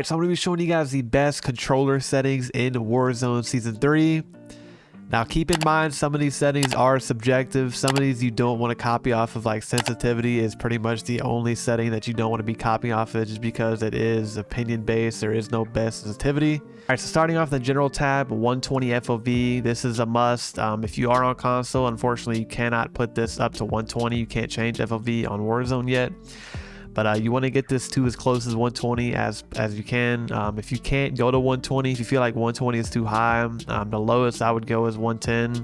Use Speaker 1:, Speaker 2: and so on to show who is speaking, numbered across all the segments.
Speaker 1: So I'm going to be showing you guys the best controller settings in Warzone Season 3. Now keep in mind, some of these settings are subjective. Some of these you don't want to copy off of, like sensitivity is pretty much the only setting that you don't want to be copying off of, just because it is opinion based. There is no best sensitivity. Alright, so starting off the general tab, 120 FOV. This is a must. If you are on console, unfortunately you cannot put this up to 120. You can't change FOV on Warzone yet. But you want to get this to as close as 120 as you can. If you can't, go to 120. If you feel like 120 is too high, the lowest I would go is 110.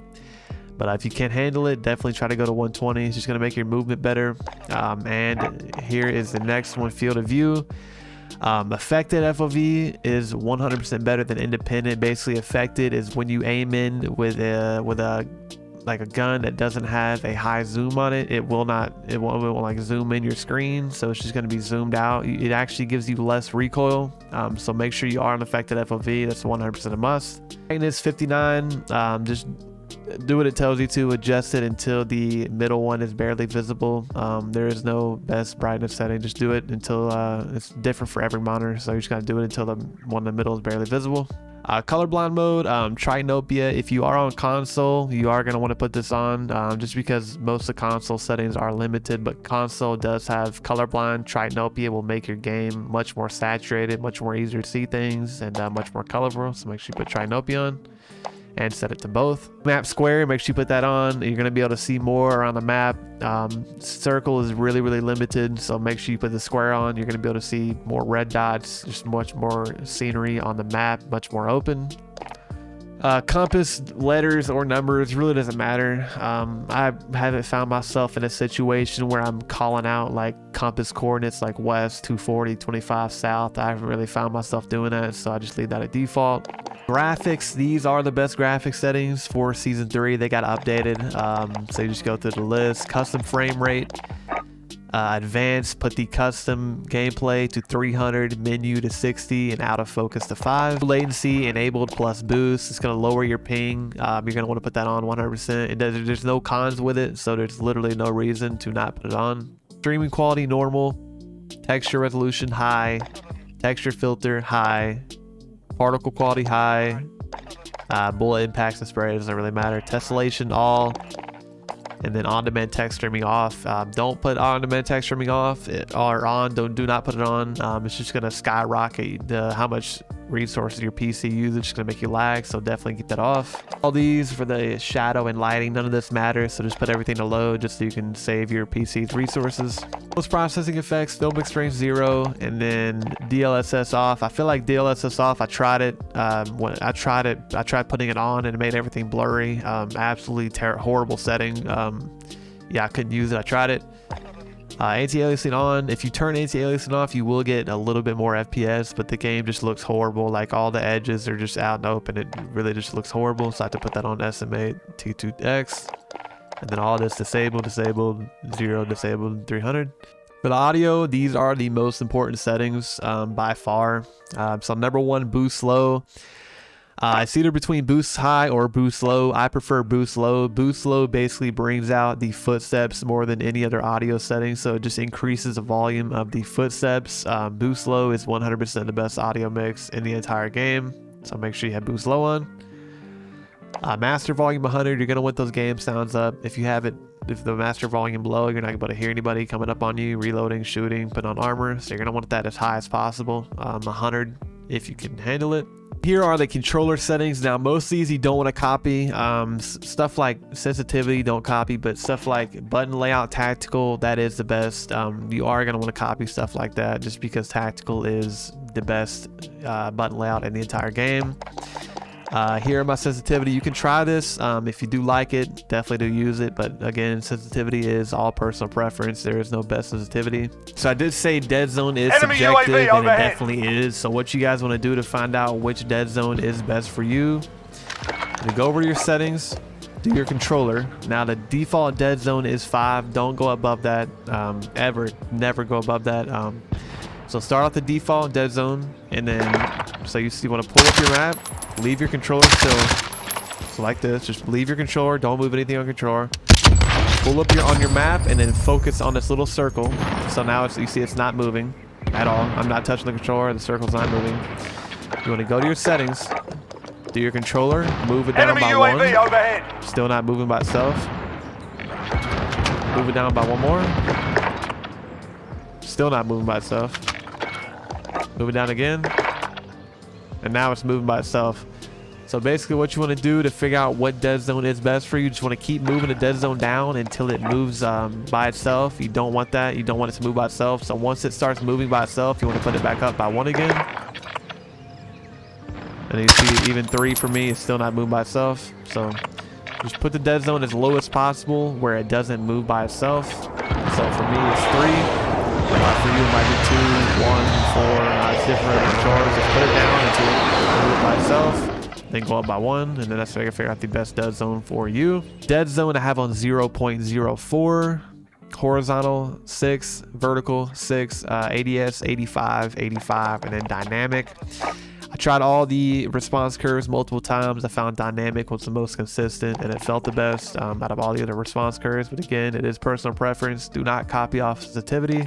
Speaker 1: But if you can't handle it, definitely try to go to 120. It's just going to make your movement better. And here is the next one, field of view. Affected FOV is 100% better than independent. Basically, affected is when you aim in with a like a gun that doesn't have a high zoom on it. It won't like zoom in your screen, so it's just going to be zoomed out. It actually gives you less recoil, so make sure you are on affected FOV. That's 100% a must. Brightness 59. Just do what it tells you to. Adjust it until the middle one is barely visible. There is no best brightness setting. Just do it until it's different for every monitor, so you just got to do it until the one in the middle is barely visible. Colorblind mode, Trinopia. If you are on console, you are going to want to put this on, just because most of the console settings are limited, but console does have colorblind. Trinopia will make your game much more saturated, much more easier to see things, and much more colorful, so make sure you put Trinopia on and set it to both. Map square, make sure you put that on. You're going to be able to see more around the map. Circle is really limited, so make sure you put the square on. You're going to be able to see more red dots, just much more scenery on the map, much more open. Compass, letters or numbers, really doesn't matter. I haven't found myself in a situation where I'm calling out like compass coordinates like west 240 25 south. I haven't really found myself doing that, so I just leave that at default. Graphics, these are the best graphic settings for Season 3. They got updated, so you just go through the list. Custom frame rate, advanced, put the custom gameplay to 300, menu to 60, and out of focus to 5. Latency enabled plus boost. It's going to lower your ping. You're going to want to put that on 100%. There's no cons with it, so there's literally no reason to not put it on. Streaming quality normal, texture resolution high, texture filter high, particle quality high, bullet impacts and spray doesn't really matter. Tessellation all, and then on-demand text streaming off. Don't put on-demand text streaming off or on. Do not put it on. It's just gonna skyrocket how much resources your PC uses. It's just gonna make you lag, so definitely keep that off. All these for the shadow and lighting, none of this matters, so just put everything to low just so you can save your PC's resources. Post processing effects, film experience 0, and then DLSS off. I feel like DLSS off, I tried it. I tried putting it on and it made everything blurry. Absolutely horrible setting. Yeah, I couldn't use it. I tried it. Anti-aliasing on. If you turn anti-aliasing off, you will get a little bit more FPS, but the game just looks horrible. Like all the edges are just out and open. It really just looks horrible, so I have to put that on SMA T2X. And then all this disabled, 0, disabled, 300. For the audio, these are the most important settings by far. So number 1, boost low. It's either between boost high or boost low. I prefer boost low. Boost low basically brings out the footsteps more than any other audio setting, so it just increases the volume of the footsteps. Boost low is 100% the best audio mix in the entire game, so make sure you have boost low on. Master volume 100, you're going to want those game sounds up. If the master volume low, you're not able to hear anybody coming up on you, reloading, shooting, putting on armor, so you're going to want that as high as possible. 100 if you can handle it. Here are the controller settings. Now, most of these you don't want to copy. Stuff like sensitivity, don't copy, but stuff like button layout, tactical, that is the best. You are going to want to copy stuff like that just because tactical is the best button layout in the entire game. Here are my sensitivity. You can try this. If you do like it, definitely do use it. But again, sensitivity is all personal preference. There is no best sensitivity. So I did say Deadzone is subjective, and it definitely is. So what you guys want to do to find out which Deadzone is best for you, you go over to your settings, do your controller. Now the default Deadzone is 5. Don't go above that. Never go above that. So start off the default Deadzone, and then so you want to pull up your map, leave your controller still. So like this, just leave your controller, don't move anything on controller. Pull up on your map, and then focus on this little circle. So now you see it's not moving. at all. I'm not touching the controller. The circle's not moving. You want to go to your settings, do your controller, move it down by
Speaker 2: UAV
Speaker 1: one.
Speaker 2: overhead.
Speaker 1: Still not moving by itself. Move it down by one more. Still not moving by itself. Move it down again. And now it's moving by itself. So basically what you want to do to figure out what dead zone is best for you, just want to keep moving the dead zone down until it moves by itself. You don't want that. You don't want it to move by itself. So once it starts moving by itself, you want to put it back up by one again. And you see even 3 for me is still not moving by itself. So just put the dead zone as low as possible where it doesn't move by itself. So for me it's 3. For you it might be 2, 1, 4. It's different controllers. Just put it down until it moves by itself. Then go up by 1, and then that's how I can figure out the best dead zone for you. Dead zone I have on 0.04, horizontal 6, vertical 6, ADS 85, 85, and then dynamic. I tried all the response curves multiple times. I found dynamic was the most consistent and it felt the best out of all the other response curves. But again, it is personal preference. Do not copy off sensitivity.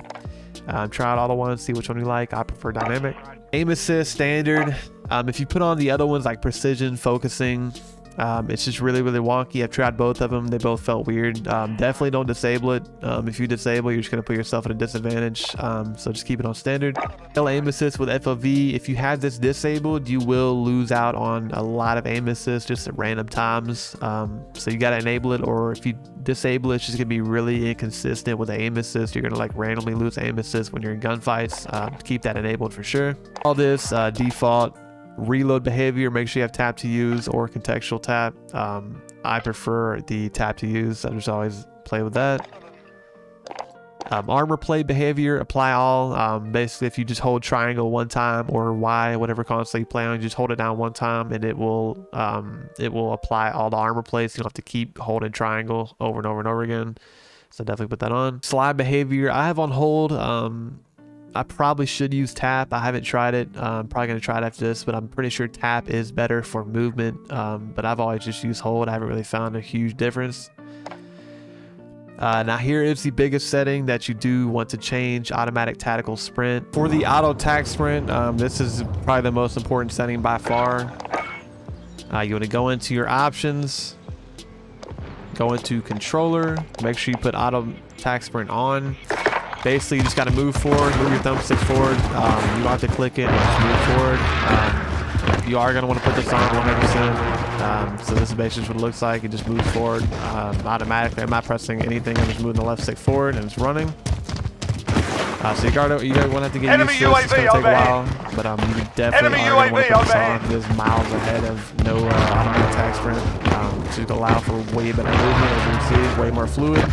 Speaker 1: Try out all the ones, see which one you like. I prefer dynamic. Aim assist standard. If you put on the other ones like precision, focusing, it's just really wonky. I've tried both of them. They both felt weird. Definitely don't disable it. If you disable, you're just going to put yourself at a disadvantage. So just keep it on standard. Aim assist with FOV. If you have this disabled, you will lose out on a lot of aim assist just at random times. So you got to enable it, or if you disable it, it's just going to be really inconsistent with the aim assist. You're going to like randomly lose aim assist when you're in gunfights. Keep that enabled for sure. All this default. Reload behavior, make sure you have tap to use or contextual tap. I prefer the tap to use. I just always play with that. Armor play behavior, apply all. Basically, if you just hold triangle one time or Y, whatever console you play on, you just hold it down one time and it will apply all the armor plays. You don't have to keep holding triangle over and over and over again. So definitely put that on. Slide behavior, I have on hold. I probably should use tap. I haven't tried it. I'm probably going to try it after this, but I'm pretty sure tap is better for movement. But I've always just used hold. I haven't really found a huge difference. Now here is the biggest setting that you do want to change: automatic tactical sprint. For the auto tac sprint, this is probably the most important setting by far. You want to go into your options, go into controller, make sure you put auto tac sprint on. Basically, you just got to move forward, move your thumbstick forward. You don't have to click it, and just move forward. You are going to want to put this on 100%. So this is basically what it looks like. It just moves forward automatically. I'm not pressing anything. I'm just moving the left stick forward, and it's running. So you don't want to have to get used to this. It's going to take a while, but you definitely are going to want to put this on. This is miles ahead of no automatic tac sprint. To allow for way better movement, as you can see, it's way more fluid.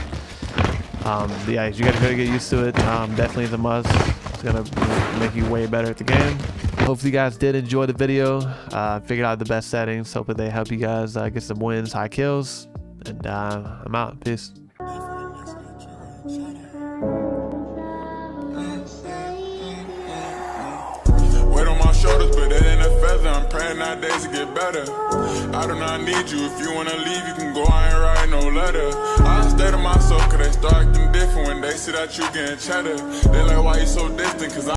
Speaker 1: Yeah, you gotta get used to it. Definitely is a must. It's gonna make you way better at the game. Hopefully you guys did enjoy the video. Figured out the best settings. Hopefully they help you guys get some wins, high kills. And I'm out. Peace.
Speaker 3: Weight on my shoulders, but it ain't a feather. I'm praying nowadays to get better. I do not need you. If you wanna leave, you can go. I ain't writing no letter. I stay to myself, cause they start acting different when they see that you getting cheddar. They like, why you so distant? Cause